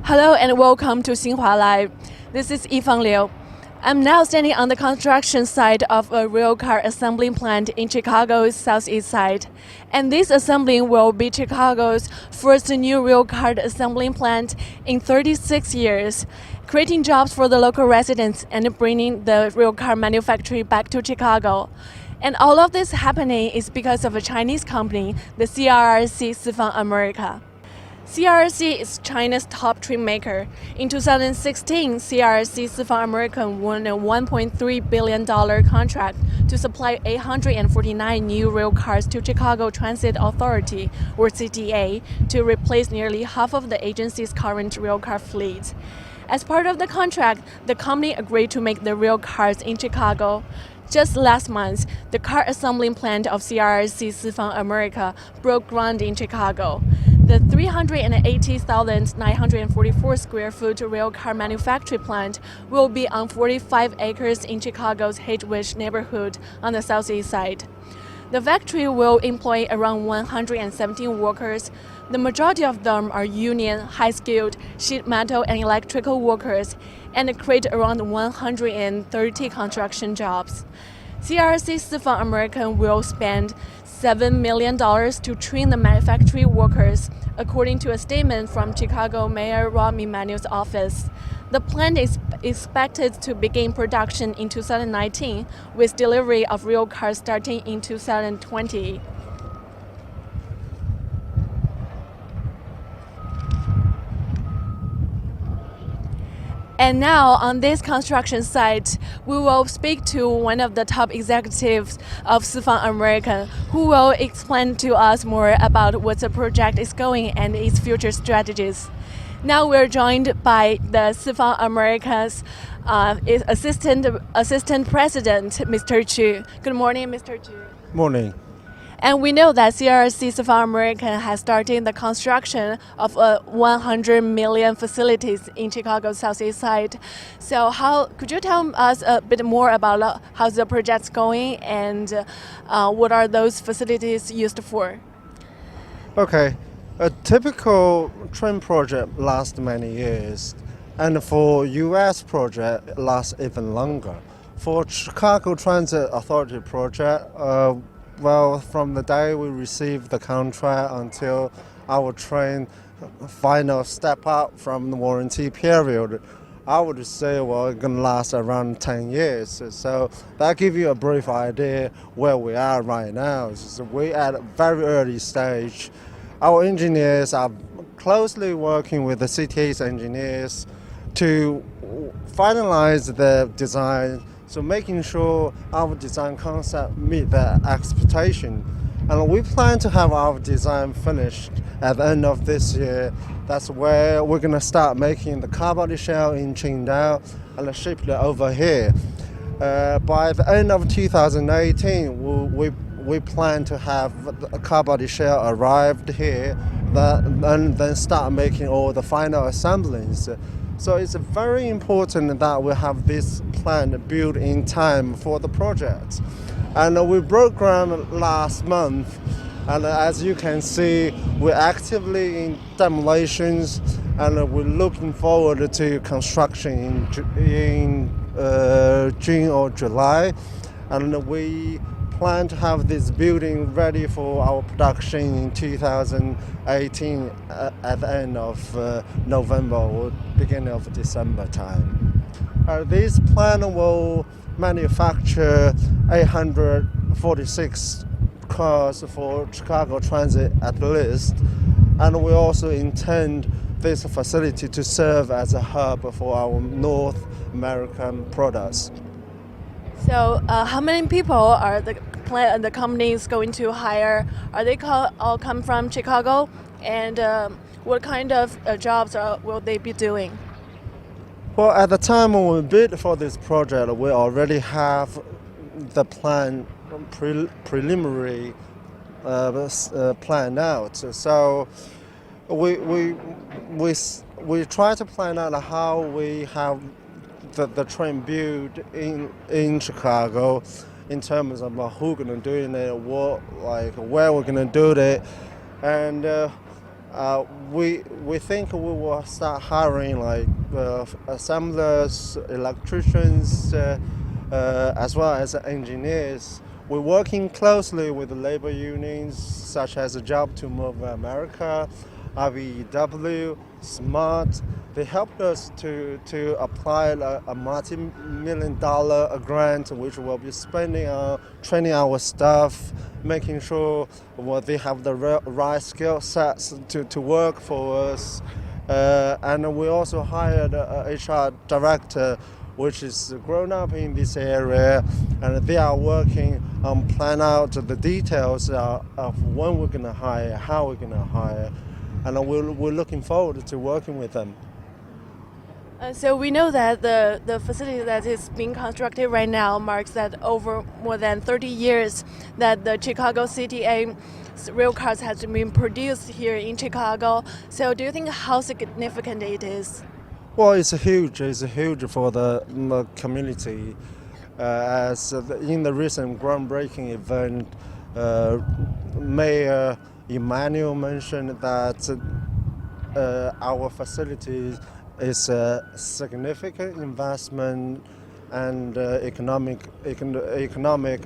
Hello and welcome to Xinhua Live. This is Yifang Liu. I'm now standing on the construction site of a rail car assembling plant in Chicago's southeast side. And this assembling will be Chicago's first new rail car assembling plant in 36 years, creating jobs for the local residents and bringing the rail car manufacturing back to Chicago. And all of this happening is because of a Chinese company, the CRRC Sifang America. CRRC is China's top trim maker. In 2016, CRRC Sifang America won a $1.3 billion contract to supply 849 new rail cars to Chicago Transit Authority, or CTA, to replace nearly half of the agency's current rail car fleet. As part of the contract, the company agreed to make the rail cars in Chicago. Just last month, the car assembling plant of CRRC Sifang America broke ground in Chicago. The 380,944 square foot rail car manufacturing plant will be on 45 acres in Chicago's Hedwig neighborhood on the southeast side. The factory will employ around 117 workers. The majority of them are union, high-skilled sheet metal and electrical workers, and create around 130 construction jobs. CRRC Sifang America will spend $7 million to train the manufacturing workers, according to a statement from Chicago Mayor Rahm Emanuel's office. The plant is expected to begin production in 2019, with delivery of rail cars starting in 2020. And now, on this construction site, we will speak to one of the top executives of Sifang America, who will explain to us more about what the project is going and its future strategies. Now we're joined by the Sifang America's assistant president, Mr. Chu. Good morning, Mr. Chu. Morning. And we know that CRRC Sifang America has started the construction of 100 million facilities in Chicago's southeast side. So could you tell us a bit more about how the project's going and what are those facilities used for? Okay, a typical train project lasts many years, and for U.S. project lasts even longer. For Chicago Transit Authority project, from the day we received the contract until our train final step up from the warranty period, I would say it's going to last around 10 years. So that gives you a brief idea where we are right now. So we're at a very early stage. Our engineers are closely working with the CTA's engineers to finalize the design, so making sure our design concept meet their expectation. And we plan to have our design finished at the end of this year. That's where we're going to start making the car body shell in Qingdao and ship it over here. By the end of 2018, we plan to have a car body shell arrived here and then start making all the final assemblies. So it's very important that we have this plan built in time for the project. And we broke ground last month, and as you can see, we're actively in demolitions, and we're looking forward to construction in June or July. And we plan to have this building ready for our production in 2018 at the end of November or beginning of December time. This plant will manufacture 846 cars for Chicago Transit at least, and we also intend this facility to serve as a hub for our North American products. So how many people are the company is going to hire? Are they all come from Chicago? And what kind of jobs will they be doing? Well, at the time when we bid for this project, we already have the plan preliminary planned out. So we try to plan out how we have the train built in Chicago, in terms of who's gonna do it, where we're gonna do it, and We think we will start hiring like assemblers, electricians, as well as engineers. We're working closely with the labor unions such as Job to Move America, RVW, SMART. They helped us to apply a multi-million-dollar grant which we'll be spending on training our staff, making sure they have the right skill sets to work for us. And we also hired a HR director which is grown up in this area, and they are working on plan out the details of when we're going to hire, how we're going to hire, and we're looking forward to working with them. So we know that the facility that is being constructed right now marks that over more than 30 years that the Chicago CTA rail cars has been produced here in Chicago. So do you think how significant it is? Well, it's huge. It's huge for the community. As in the recent groundbreaking event, Mayor Emmanuel mentioned that our facility is a significant investment and economic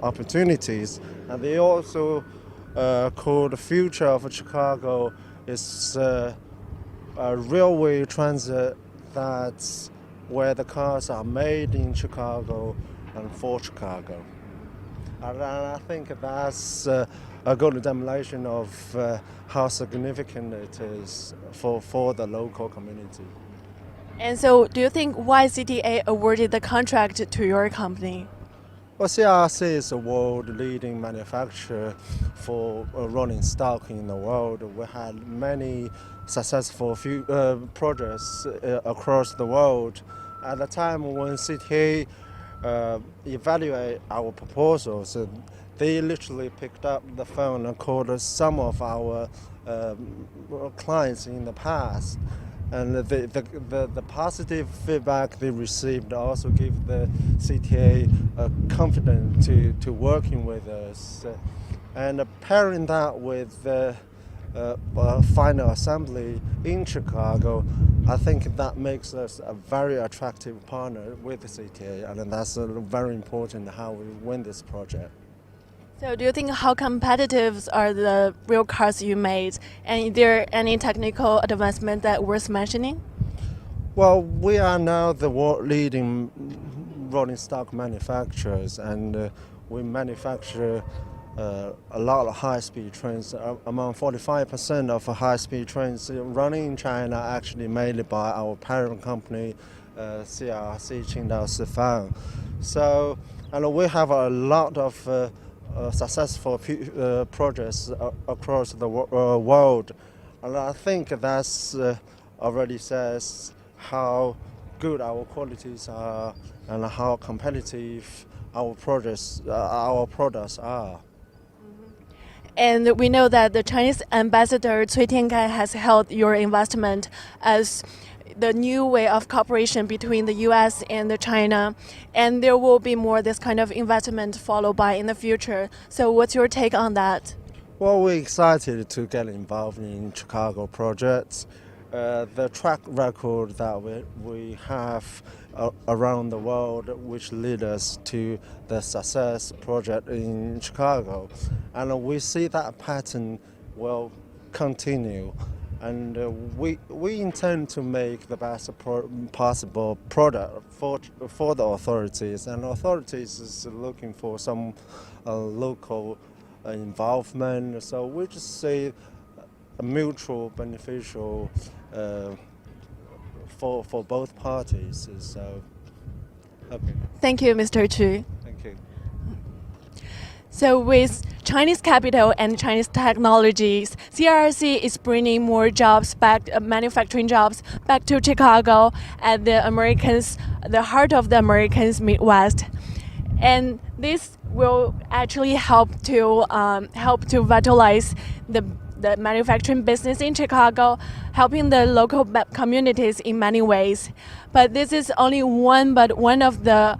opportunities. And they also called the future of Chicago is a railway transit that's where the cars are made in Chicago and for Chicago. And I think that's a good demonstration of how significant it is for the local community. And so do you think why CTA awarded the contract to your company? Well, CRRC is a world-leading manufacturer for rolling stock in the world. We had many successful projects across the world. At the time when CTA evaluated our proposals, they literally picked up the phone and called some of our clients in the past. And the positive feedback they received also gave the CTA confidence to working with us. And pairing that with the final assembly in Chicago, I think that makes us a very attractive partner with the CTA, and that's very important how we win this project. So do you think how competitive are the rail cars you made? And is there any technical advancement that worth mentioning? Well, we are now the world-leading rolling stock manufacturers, and we manufacture a lot of high-speed trains. Among 45% of high-speed trains running in China are actually made by our parent company, CRRC Sifang. So, and we have a lot of successful projects across the world, and I think that's already says how good our qualities are and how competitive our products are. And we know that the Chinese ambassador Cui Tiankai has held your investment as the new way of cooperation between the U.S. and China, and there will be more this kind of investment followed by in the future. So what's your take on that? Well, we're excited to get involved in Chicago projects. The track record that we have around the world, which lead us to the success project in Chicago, and we see that pattern will continue. And we intend to make the best possible product for the authorities, and authorities is looking for some local involvement. So we just say a mutual beneficial for both parties. So, okay. Thank you, Mr. Chu. Thank you. So with Chinese capital and Chinese technologies, CRRC is bringing more jobs back, manufacturing jobs back to Chicago at the heart of the Americans Midwest. And this will actually help to vitalize the manufacturing business in Chicago, helping the local communities in many ways. But this is only one of the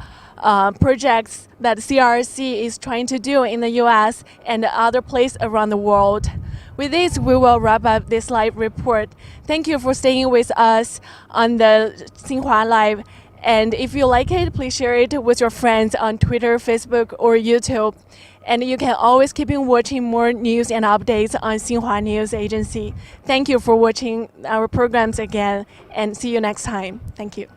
projects that CRRC is trying to do in the U.S. and other places around the world. With this, we will wrap up this live report. Thank you for staying with us on the Xinhua Live. And if you like it, please share it with your friends on Twitter, Facebook, or YouTube. And you can always keep on watching more news and updates on Xinhua News Agency. Thank you for watching our programs again, and see you next time. Thank you.